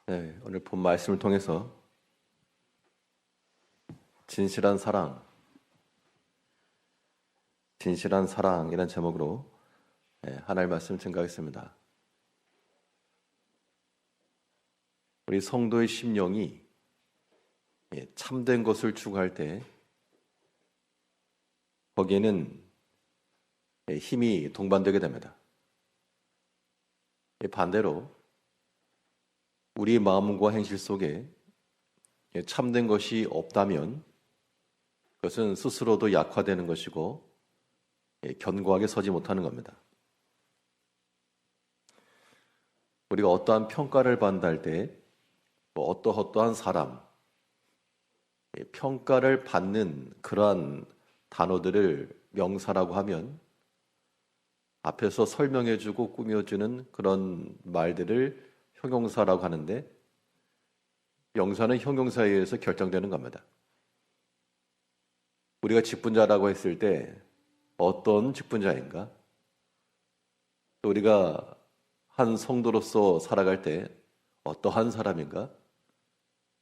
네, 오늘 본 말씀을 통해서 진실한 사랑이라는 제목으로 하나님의 말씀을 증거하겠습니다. 우리 성도의 심령이 참된 것을 추구할 때 거기에는 힘이 동반되게 됩니다. 반대로 우리 마음과 행실 속에 참된 것이 없다면 그것은 스스로도 약화되는 것이고 견고하게 서지 못하는 겁니다. 우리가 어떠한 평가를 받는다 때 어떠한 사람, 평가를 받는 그러한 단어들을 명사라고 하면 앞에서 설명해주고 꾸며주는 그런 말들을 형용사라고 하는데 명사는 형용사에 의해서 결정되는 겁니다. 우리가 직분자라고 했을 때 어떤 직분자인가? 또 우리가 한 성도로서 살아갈 때 어떠한 사람인가?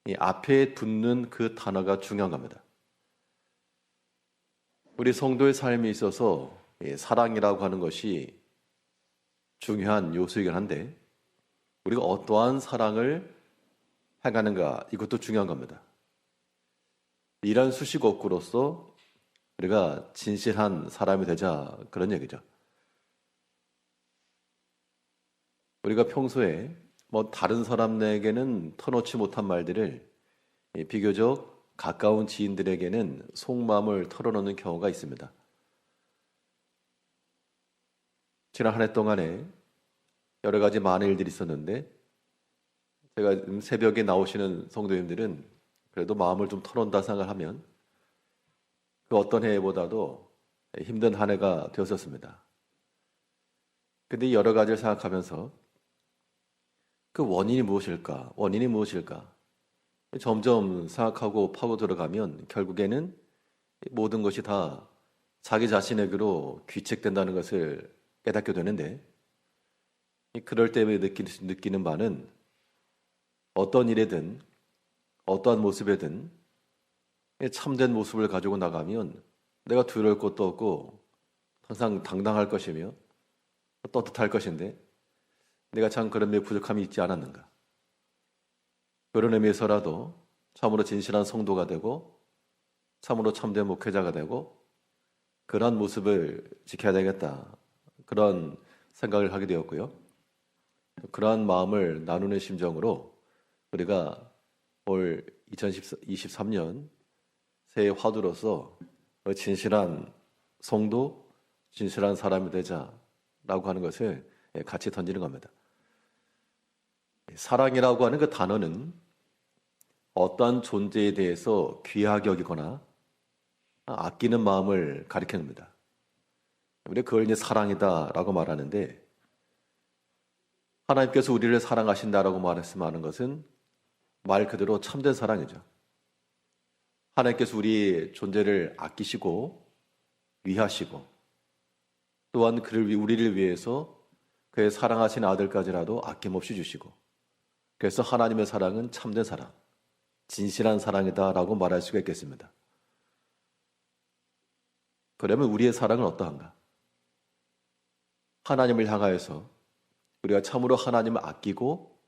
이 앞에 붙는 그 단어가 중요한 겁니다. 우리 성도의 삶에 있어서 사랑이라고 하는 것이 중요한 요소이긴 한데 우리가 어떠한 사랑을 행하는가 이것도 중요한 겁니다. 이런 수식어구로서 우리가 진실한 사람이 되자 그런 얘기죠. 우리가 평소에 다른 사람에게는 터놓지 못한 말들을 비교적 가까운 지인들에게는 속마음을 털어놓는 경우가 있습니다. 지난 한 해 동안에 여러 가지 많은 일들이 있었는데 제가 새벽에 나오시는 성도님들은 그래도 마음을 좀 털어놓는다 생각하면 그 어떤 해보다도 힘든 한 해가 되었었습니다. 근데 여러 가지를 생각하면서 그 원인이 무엇일까? 점점 생각하고 파고 들어가면 결국에는 모든 것이 다 자기 자신에게로 귀책된다는 것을 깨닫게 되는데 그럴 때 느끼는 바는 어떤 일에든 어떠한 모습에든 참된 모습을 가지고 나가면 내가 두려울 것도 없고 항상 당당할 것이며 떳떳할 것인데 내가 참 그런 데 부족함이 있지 않았는가. 그런 의미에서라도 참으로 진실한 성도가 되고 참으로 참된 목회자가 되고 그러한 모습을 지켜야 되겠다. 그런 생각을 하게 되었고요. 그러한 마음을 나누는 심정으로 우리가 올 2023년 새해 화두로서 진실한 성도, 진실한 사람이 되자라고 하는 것을 같이 던지는 겁니다. 사랑이라고 하는 그 단어는 어떠한 존재에 대해서 귀하게 여기거나 아끼는 마음을 가리킵니다. 우리가 그걸 이제 사랑이다라고 말하는데 하나님께서 우리를 사랑하신다라고 말씀하는 것은 말 그대로 참된 사랑이죠. 하나님께서 우리의 존재를 아끼시고 위하시고 또한 우리를 위해서 그의 사랑하신 아들까지라도 아낌없이 주시고 그래서 하나님의 사랑은 참된 사랑, 진실한 사랑이다라고 말할 수가 있겠습니다. 그러면 우리의 사랑은 어떠한가? 하나님을 향하여서 우리가 참으로 하나님을 아끼고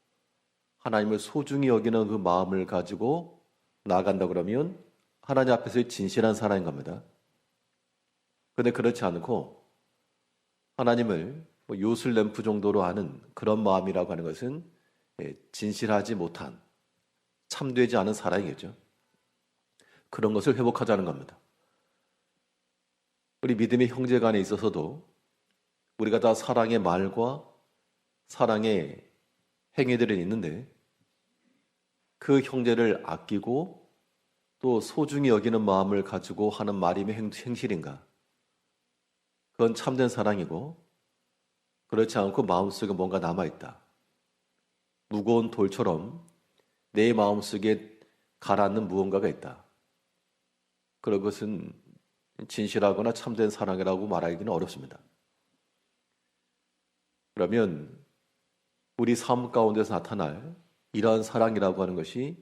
하나님을 소중히 여기는 그 마음을 가지고 나아간다 그러면 하나님 앞에서의 진실한 사랑인 겁니다. 그런데 그렇지 않고 하나님을 요술 램프 정도로 아는 그런 마음이라고 하는 것은 진실하지 못한 참되지 않은 사랑이겠죠. 그런 것을 회복하자는 겁니다. 우리 믿음의 형제간에 있어서도 우리가 다 사랑의 말과 사랑의 행위들은 있는데 그 형제를 아끼고 또 소중히 여기는 마음을 가지고 하는 말이며 행실인가? 그건 참된 사랑이고 그렇지 않고 마음속에 뭔가 남아있다. 무거운 돌처럼 내 마음속에 가라앉는 무언가가 있다. 그런 것은 진실하거나 참된 사랑이라고 말하기는 어렵습니다. 그러면 우리 삶 가운데서 나타날 이러한 사랑이라고 하는 것이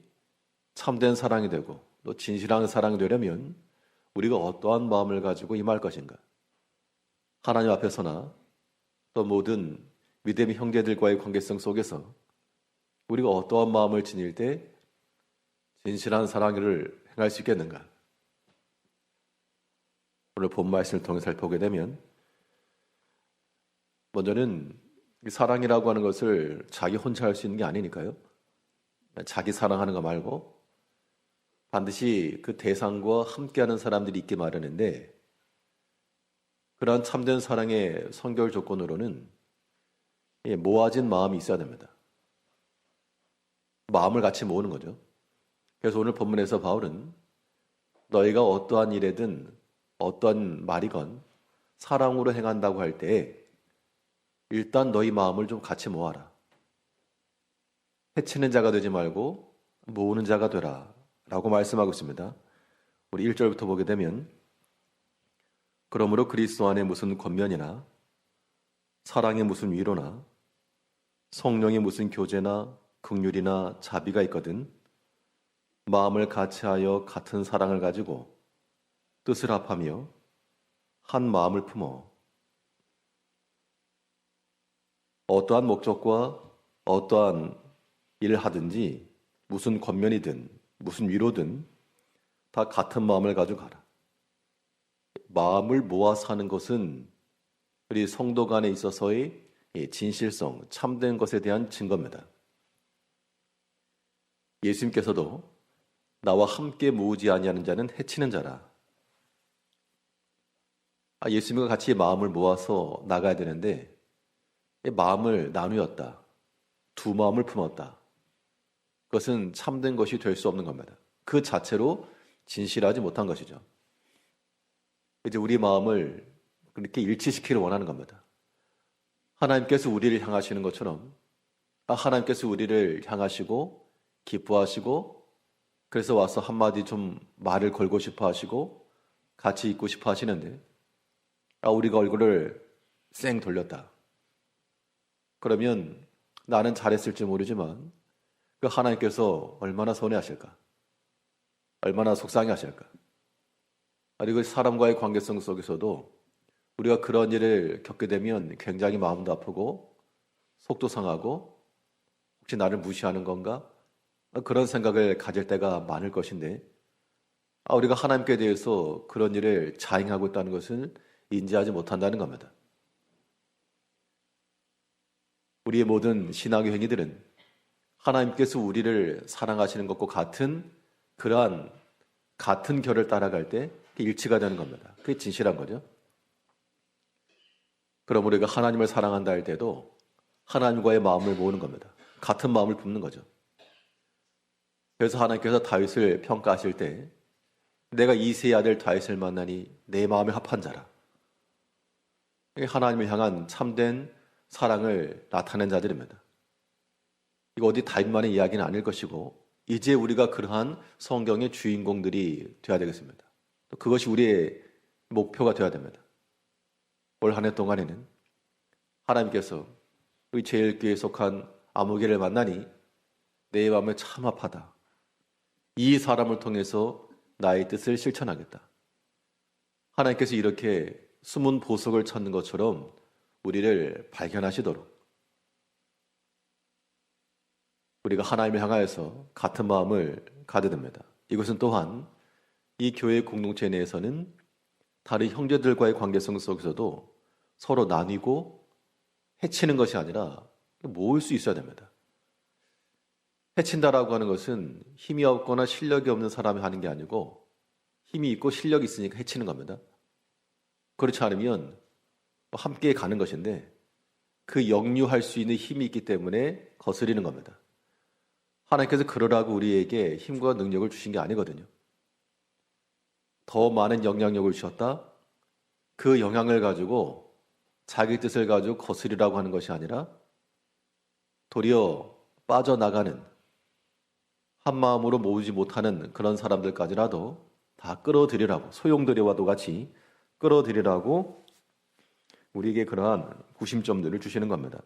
참된 사랑이 되고 또 진실한 사랑이 되려면 우리가 어떠한 마음을 가지고 임할 것인가? 하나님 앞에서나 또 모든 믿음의 형제들과의 관계성 속에서 우리가 어떠한 마음을 지닐 때 진실한 사랑을 행할 수 있겠는가? 오늘 본 말씀을 통해 살펴보게 되면 먼저는 사랑이라고 하는 것을 자기 혼자 할 수 있는 게 아니니까요. 자기 사랑하는 거 말고 반드시 그 대상과 함께하는 사람들이 있게 마련인데 그러한 참된 사랑의 선결 조건으로는 모아진 마음이 있어야 됩니다. 마음을 같이 모으는 거죠. 그래서 오늘 본문에서 바울은 너희가 어떠한 일에든 어떠한 말이건 사랑으로 행한다고 할 때에 일단 너희 마음을 좀 같이 모아라. 해치는 자가 되지 말고 모으는 자가 되라 라고 말씀하고 있습니다. 우리 1절부터 보게 되면 그러므로 그리스도 안에 무슨 권면이나 사랑에 무슨 위로나 성령의 무슨 교제나 긍휼이나 자비가 있거든 마음을 같이하여 같은 사랑을 가지고 뜻을 합하며 한 마음을 품어 어떠한 목적과 어떠한 일을 하든지 무슨 권면이든 무슨 위로든 다 같은 마음을 가지고 가라. 마음을 모아서 하는 것은 우리 성도 간에 있어서의 진실성, 참된 것에 대한 증거입니다. 예수님께서도 나와 함께 모으지 아니하는 자는 해치는 자라. 예수님과 같이 마음을 모아서 나가야 되는데 마음을 나누었다. 두 마음을 품었다. 그것은 참된 것이 될 수 없는 겁니다. 그 자체로 진실하지 못한 것이죠. 이제 우리 마음을 그렇게 일치시키기를 원하는 겁니다. 하나님께서 우리를 향하시는 것처럼 하나님께서 우리를 향하시고 기뻐하시고 그래서 와서 한마디 좀 말을 걸고 싶어 하시고 같이 있고 싶어 하시는데 우리가 얼굴을 쌩 돌렸다. 그러면 나는 잘했을지 모르지만 그 하나님께서 얼마나 서운해하실까? 얼마나 속상해하실까? 그리고 사람과의 관계성 속에서도 우리가 그런 일을 겪게 되면 굉장히 마음도 아프고 속도 상하고 혹시 나를 무시하는 건가? 그런 생각을 가질 때가 많을 것인데 우리가 하나님께 대해서 그런 일을 자행하고 있다는 것을 인지하지 못한다는 겁니다. 우리의 모든 신앙의 행위들은 하나님께서 우리를 사랑하시는 것과 같은 그러한 같은 결을 따라갈 때 일치가 되는 겁니다. 그게 진실한 거죠. 그럼 우리가 하나님을 사랑한다 할 때도 하나님과의 마음을 모으는 겁니다. 같은 마음을 품는 거죠. 그래서 하나님께서 다윗을 평가하실 때 내가 이새의 아들 다윗을 만나니 내 마음에 합한 자라. 하나님을 향한 참된 사랑을 나타낸 자들입니다. 이거 어디 다윗만의 이야기는 아닐 것이고 이제 우리가 그러한 성경의 주인공들이 되어야 되겠습니다. 또 그것이 우리의 목표가 되어야 됩니다. 올 한 해 동안에는 하나님께서 우리 제1교회에 속한 아무개를 만나니 내 마음에 참 아파다. 이 사람을 통해서 나의 뜻을 실천하겠다. 하나님께서 이렇게 숨은 보석을 찾는 것처럼 우리를 발견하시도록 우리가 하나님을 향하여서 같은 마음을 가져야 됩니다. 이것은 또한 이 교회 공동체 내에서는 다른 형제들과의 관계성 속에서도 서로 나뉘고 해치는 것이 아니라 모을 수 있어야 됩니다. 해친다라고 하는 것은 힘이 없거나 실력이 없는 사람이 하는 게 아니고 힘이 있고 실력이 있으니까 해치는 겁니다. 그렇지 않으면 함께 가는 것인데 그 역류할 수 있는 힘이 있기 때문에 거스리는 겁니다. 하나님께서 그러라고 우리에게 힘과 능력을 주신 게 아니거든요. 더 많은 영향력을 주셨다. 그 영향을 가지고 자기 뜻을 가지고 거스리라고 하는 것이 아니라 도리어 빠져나가는 한 마음으로 모으지 못하는 그런 사람들까지라도 다 끌어들이라고 소용돌이와도 같이 끌어들이라고 우리에게 그러한 구심점들을 주시는 겁니다.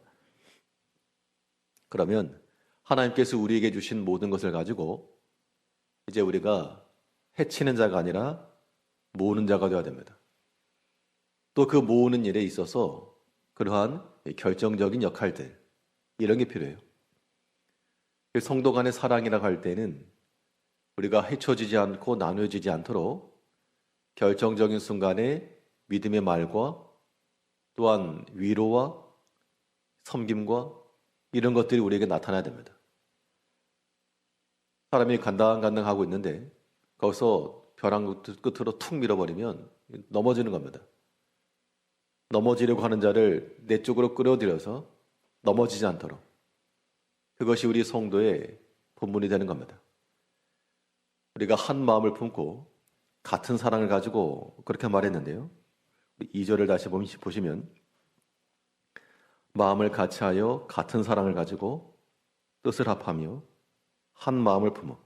그러면 하나님께서 우리에게 주신 모든 것을 가지고 이제 우리가 해치는 자가 아니라 모으는 자가 되어야 됩니다. 또 그 모으는 일에 있어서 그러한 결정적인 역할들, 이런 게 필요해요. 성도 간의 사랑이라고 할 때는 우리가 헤쳐지지 않고 나누어지지 않도록 결정적인 순간에 믿음의 말과 또한 위로와 섬김과 이런 것들이 우리에게 나타나야 됩니다. 사람이 간당간당하고 있는데 거기서 벼랑 끝으로 툭 밀어버리면 넘어지는 겁니다. 넘어지려고 하는 자를 내 쪽으로 끌어들여서 넘어지지 않도록, 그것이 우리 성도의 본분이 되는 겁니다. 우리가 한 마음을 품고 같은 사랑을 가지고 그렇게 말했는데요. 2절을 다시 보시면 마음을 같이하여 같은 사랑을 가지고 뜻을 합하며 한 마음을 품어.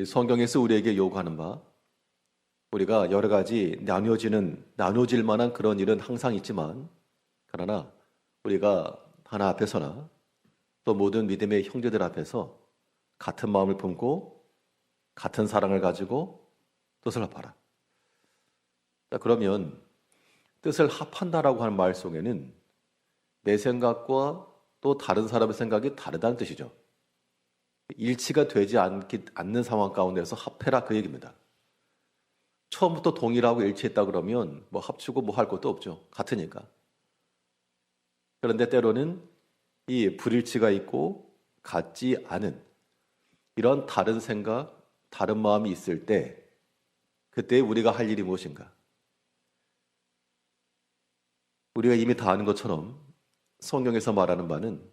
성경에서 우리에게 요구하는 바, 우리가 여러 가지 나누어질 만한 그런 일은 항상 있지만, 그러나 우리가 하나 앞에서나 또 모든 믿음의 형제들 앞에서 같은 마음을 품고 같은 사랑을 가지고 뜻을 합하라. 자, 그러면 뜻을 합한다라고 하는 말 속에는 내 생각과 또 다른 사람의 생각이 다르다는 뜻이죠. 일치가 되지 않는 상황 가운데서 합해라, 그 얘기입니다. 처음부터 동일하고 일치했다 그러면 뭐 합치고 뭐 할 것도 없죠. 같으니까. 그런데 때로는 이 불일치가 있고 같지 않은 이런 다른 생각, 다른 마음이 있을 때 그때 우리가 할 일이 무엇인가? 우리가 이미 다 아는 것처럼 성경에서 말하는 바는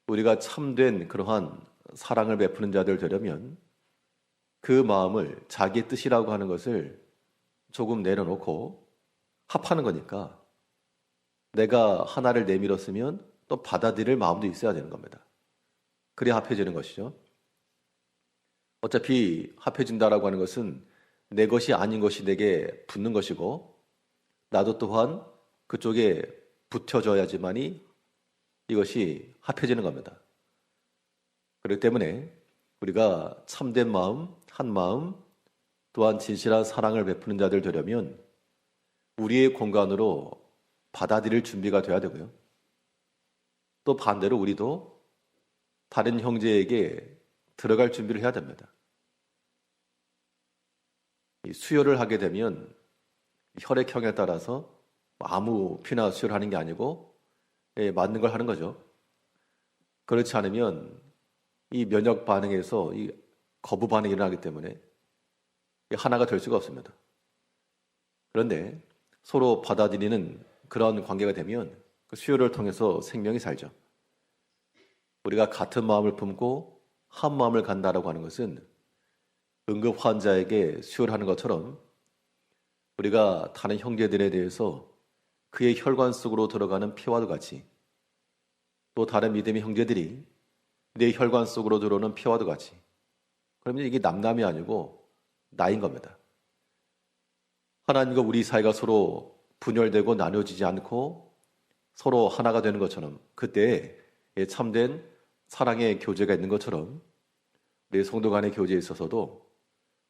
우리가 참된 그러한 사랑을 베푸는 자들 되려면 그 마음을 자기의 뜻이라고 하는 것을 조금 내려놓고 합하는 거니까 내가 하나를 내밀었으면 또 받아들일 마음도 있어야 되는 겁니다. 그래야 합해지는 것이죠. 어차피 합해진다라고 하는 것은 내 것이 아닌 것이 내게 붙는 것이고 나도 또한 그쪽에 붙여져야지만이 이것이 합해지는 겁니다. 그렇기 때문에 우리가 참된 마음, 한 마음, 또한 진실한 사랑을 베푸는 자들 되려면 우리의 공간으로 받아들일 준비가 돼야 되고요. 또 반대로 우리도 다른 형제에게 들어갈 준비를 해야 됩니다. 수요를 하게 되면 혈액형에 따라서 아무 피나 수요를 하는 게 아니고 맞는 걸 하는 거죠. 그렇지 않으면 이 면역 반응에서 이 거부 반응이 일어나기 때문에 하나가 될 수가 없습니다. 그런데 서로 받아들이는 그런 관계가 되면 그 수요를 통해서 생명이 살죠. 우리가 같은 마음을 품고 한 마음을 간다라고 하는 것은 응급 환자에게 수요를 하는 것처럼 우리가 다른 형제들에 대해서 그의 혈관 속으로 들어가는 피와도 같이 또 다른 믿음의 형제들이 내 혈관 속으로 들어오는 피와도 같이, 그러면 이게 남남이 아니고 나인 겁니다. 하나님과 우리 사이가 서로 분열되고 나눠지지 않고 서로 하나가 되는 것처럼 그때 참된 사랑의 교제가 있는 것처럼 우리 성도 간의 교제에 있어서도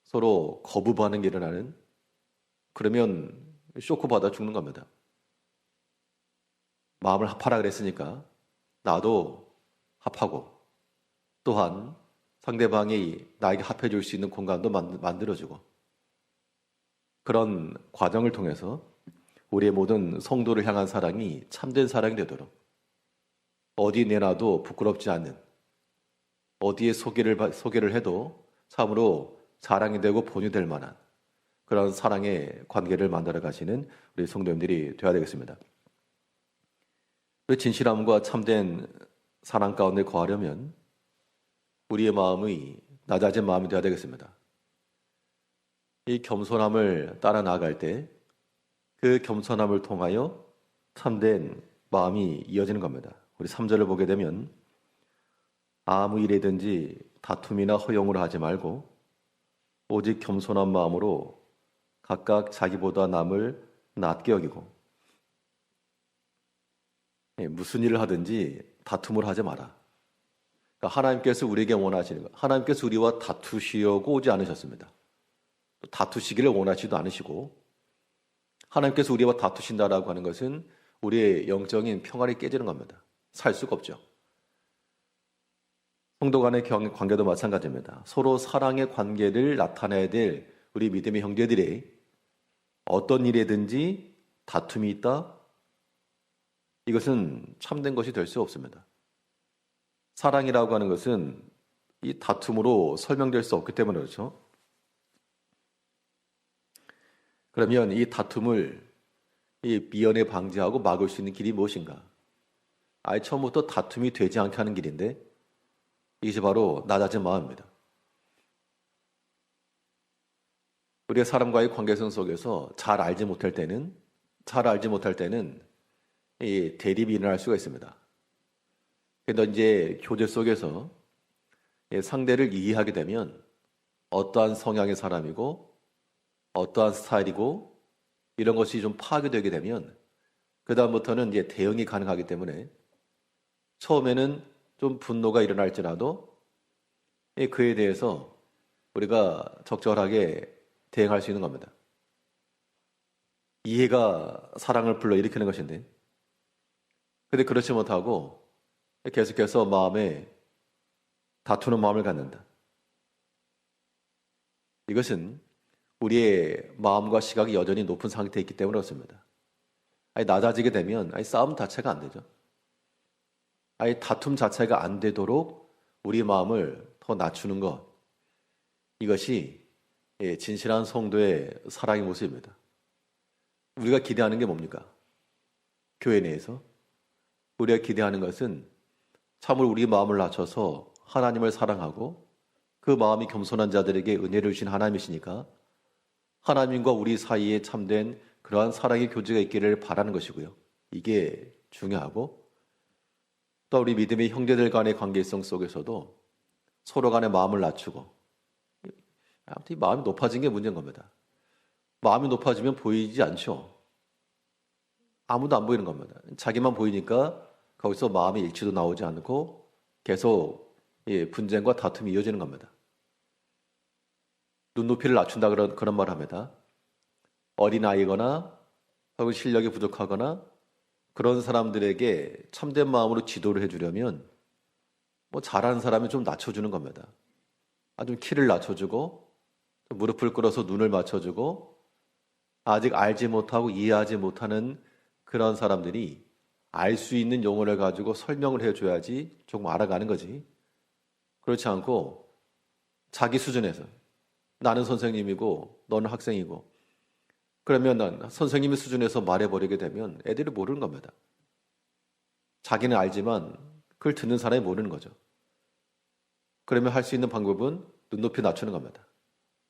서로 거부 반응이 일어나는, 그러면 쇼크 받아 죽는 겁니다. 마음을 합하라 그랬으니까 나도 합하고 또한 상대방이 나에게 합해줄 수 있는 공간도 만들어주고, 그런 과정을 통해서 우리의 모든 성도를 향한 사랑이 참된 사랑이 되도록, 어디 내놔도 부끄럽지 않는, 어디에 소개를 해도 참으로 자랑이 되고 본이 될 만한 그런 사랑의 관계를 만들어 가시는 우리 성도님들이 되어야 되겠습니다. 그 진실함과 참된 사랑 가운데 거하려면 우리의 마음이 낮아진 마음이 되어야 되겠습니다. 이 겸손함을 따라 나아갈 때 그 겸손함을 통하여 참된 마음이 이어지는 겁니다. 우리 3절을 보게 되면 아무 일이든지 다툼이나 허용을 하지 말고 오직 겸손한 마음으로 각각 자기보다 남을 낮게 여기고, 무슨 일을 하든지 다툼을 하지 마라. 그러니까 하나님께서 우리에게 원하시는 것, 하나님께서 우리와 다투시려고 오지 않으셨습니다. 또 다투시기를 원하시도 않으시고, 하나님께서 우리와 다투신다라고 하는 것은 우리의 영적인 평안이 깨지는 겁니다. 살 수가 없죠. 성도 간의 관계도 마찬가지입니다. 서로 사랑의 관계를 나타내야 될 우리 믿음의 형제들이 어떤 일에든지 다툼이 있다? 이것은 참된 것이 될 수 없습니다. 사랑이라고 하는 것은 이 다툼으로 설명될 수 없기 때문에 그렇죠. 그러면 이 다툼을 미연에 방지하고 막을 수 있는 길이 무엇인가? 아예 처음부터 다툼이 되지 않게 하는 길인데 이것이 바로 낮아진 마음입니다. 우리가 사람과의 관계성 속에서 잘 알지 못할 때는 이 대립이 일어날 수가 있습니다. 그런데 이제 교제 속에서 상대를 이해하게 되면 어떠한 성향의 사람이고 어떠한 스타일이고 이런 것이 좀 파악이 되게 되면 그 다음부터는 이제 대응이 가능하기 때문에 처음에는 좀 분노가 일어날지라도 그에 대해서 우리가 적절하게 대응할 수 있는 겁니다. 이해가 사랑을 불러일으키는 것인데, 근데 그렇지 못하고 계속해서 마음에 다투는 마음을 갖는다. 이것은 우리의 마음과 시각이 여전히 높은 상태에 있기 때문에 그렇습니다. 낮아지게 되면 싸움 자체가 안 되죠. 다툼 자체가 안 되도록 우리 마음을 더 낮추는 것, 이것이 진실한 성도의 사랑의 모습입니다. 우리가 기대하는 게 뭡니까? 교회 내에서 우리가 기대하는 것은 참으로 우리 마음을 낮춰서 하나님을 사랑하고 그 마음이 겸손한 자들에게 은혜를 주신 하나님이시니까 하나님과 우리 사이에 참된 그러한 사랑의 교제가 있기를 바라는 것이고요. 이게 중요하고, 또 우리 믿음의 형제들 간의 관계성 속에서도 서로 간의 마음을 낮추고, 아무튼 마음이 높아진 게 문제인 겁니다. 마음이 높아지면 보이지 않죠. 아무도 안 보이는 겁니다. 자기만 보이니까 거기서 마음의 일치도 나오지 않고 계속 분쟁과 다툼이 이어지는 겁니다. 눈높이를 낮춘다 그런 말을 합니다. 어린아이거나 혹은 실력이 부족하거나 그런 사람들에게 참된 마음으로 지도를 해주려면 잘하는 사람이 좀 낮춰주는 겁니다. 좀 키를 낮춰주고 무릎을 꿇어서 눈을 맞춰주고 아직 알지 못하고 이해하지 못하는 그런 사람들이 알 수 있는 용어를 가지고 설명을 해줘야지 조금 알아가는 거지. 그렇지 않고 자기 수준에서 나는 선생님이고 너는 학생이고 그러면 난 선생님의 수준에서 말해버리게 되면 애들이 모르는 겁니다. 자기는 알지만 그걸 듣는 사람이 모르는 거죠. 그러면 할 수 있는 방법은 눈높이 낮추는 겁니다.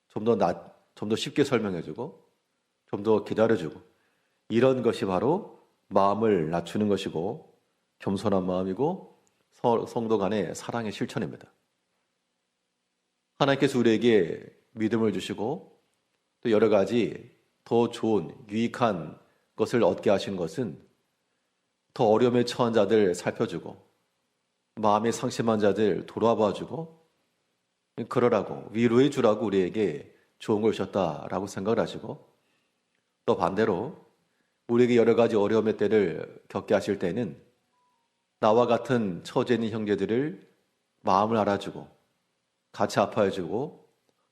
좀 더 쉽게 설명해주고 좀 더 기다려주고 이런 것이 바로 마음을 낮추는 것이고 겸손한 마음이고 성도 간의 사랑의 실천입니다. 하나님께서 우리에게 믿음을 주시고 또 여러 가지 더 좋은 유익한 것을 얻게 하신 것은 더 어려움에 처한 자들 살펴주고 마음이 상심한 자들 돌아봐주고 그러라고 위로해 주라고 우리에게 좋은 걸 주셨다라고 생각을 하시고 또 반대로 우리에게 여러 가지 어려움의 때를 겪게 하실 때는 나와 같은 처지에 있는 형제들을 마음을 알아주고 같이 아파해주고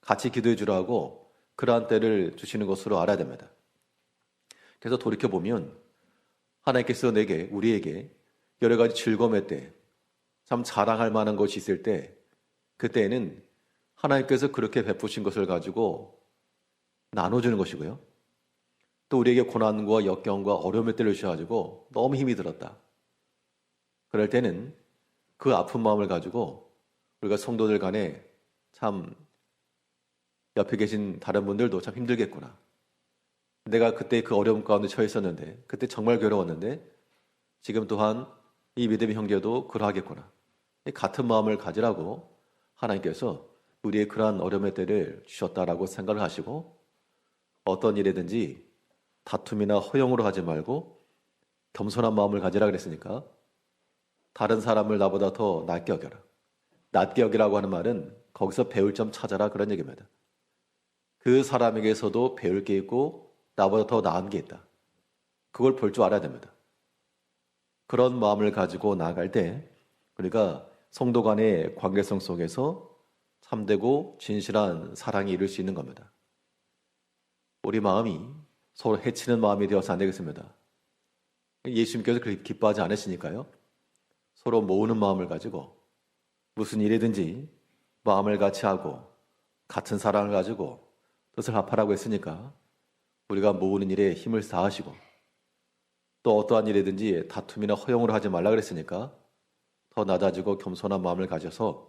같이 기도해 주라고 그러한 때를 주시는 것으로 알아야 됩니다. 그래서 돌이켜보면 하나님께서 우리에게 여러 가지 즐거움의 때, 참 자랑할 만한 것이 있을 때 그때에는 하나님께서 그렇게 베푸신 것을 가지고 나눠주는 것이고요. 또 우리에게 고난과 역경과 어려움의 때를 주셔가지고 너무 힘이 들었다. 그럴 때는 그 아픈 마음을 가지고 우리가 성도들 간에 참 옆에 계신 다른 분들도 참 힘들겠구나. 내가 그때 그 어려움 가운데 처해 있었는데 그때 정말 괴로웠는데 지금 또한 이 믿음의 형제도 그러하겠구나. 같은 마음을 가지라고 하나님께서 우리의 그러한 어려움의 때를 주셨다라고 생각을 하시고 어떤 일이든지 다툼이나 허용으로 하지 말고 겸손한 마음을 가지라 그랬으니까 다른 사람을 나보다 더 낮게 여겨라. 낮게 여기라고 하는 말은 거기서 배울 점 찾아라 그런 얘기입니다. 그 사람에게서도 배울 게 있고 나보다 더 나은 게 있다. 그걸 볼 줄 알아야 됩니다. 그런 마음을 가지고 나아갈 때 우리가 성도 간의 관계성 속에서 참되고 진실한 사랑이 이룰 수 있는 겁니다. 우리 마음이 서로 해치는 마음이 되어서 안 되겠습니다. 예수님께서 그렇게 기뻐하지 않으시니까요. 서로 모으는 마음을 가지고 무슨 일이든지 마음을 같이 하고 같은 사랑을 가지고 뜻을 합하라고 했으니까 우리가 모으는 일에 힘을 다하시고 또 어떠한 일이든지 다툼이나 허용을 하지 말라 그랬으니까 더 낮아지고 겸손한 마음을 가져서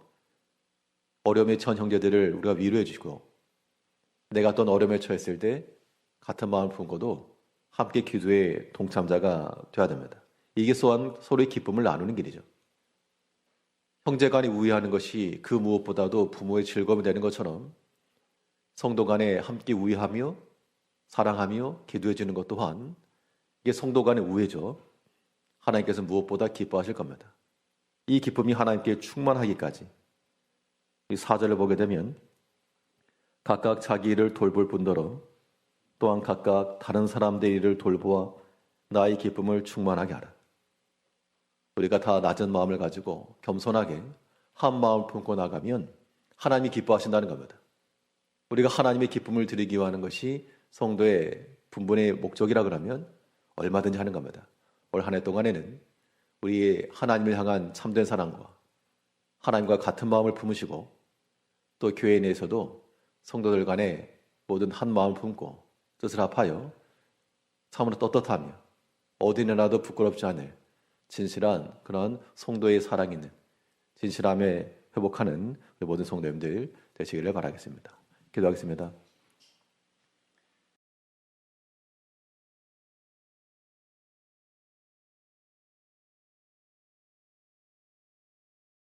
어려움에 처한 형제들을 우리가 위로해 주시고 내가 어떤 어려움에 처했을 때 같은 마음을 품고도 함께 기도의 동참자가 되어야 됩니다. 이게 서로의 기쁨을 나누는 길이죠. 형제간이 우애하는 것이 그 무엇보다도 부모의 즐거움이 되는 것처럼 성도 간에 함께 우애하며 사랑하며 기도해 주는 것 또한 이게 성도 간의 우애죠. 하나님께서 무엇보다 기뻐하실 겁니다. 이 기쁨이 하나님께 충만하기까지 이 4절을 보게 되면 각각 자기 일을 돌볼 뿐더러 또한 각각 다른 사람들의 일을 돌보아 나의 기쁨을 충만하게 하라. 우리가 다 낮은 마음을 가지고 겸손하게 한 마음을 품고 나가면 하나님이 기뻐하신다는 겁니다. 우리가 하나님의 기쁨을 드리기 위하는 것이 성도의 분분의 목적이라 그러면 얼마든지 하는 겁니다. 올 한 해 동안에는 우리의 하나님을 향한 참된 사랑과 하나님과 같은 마음을 품으시고 또 교회 내에서도 성도들 간에 모든 한 마음을 품고 뜻을 합하여 참으로 떳떳하며 어디에나도 부끄럽지 않을 진실한 그런 성도의 사랑 있는 진실함에 회복하는 우리 모든 성도님들 되시기를 바라겠습니다. 기도하겠습니다.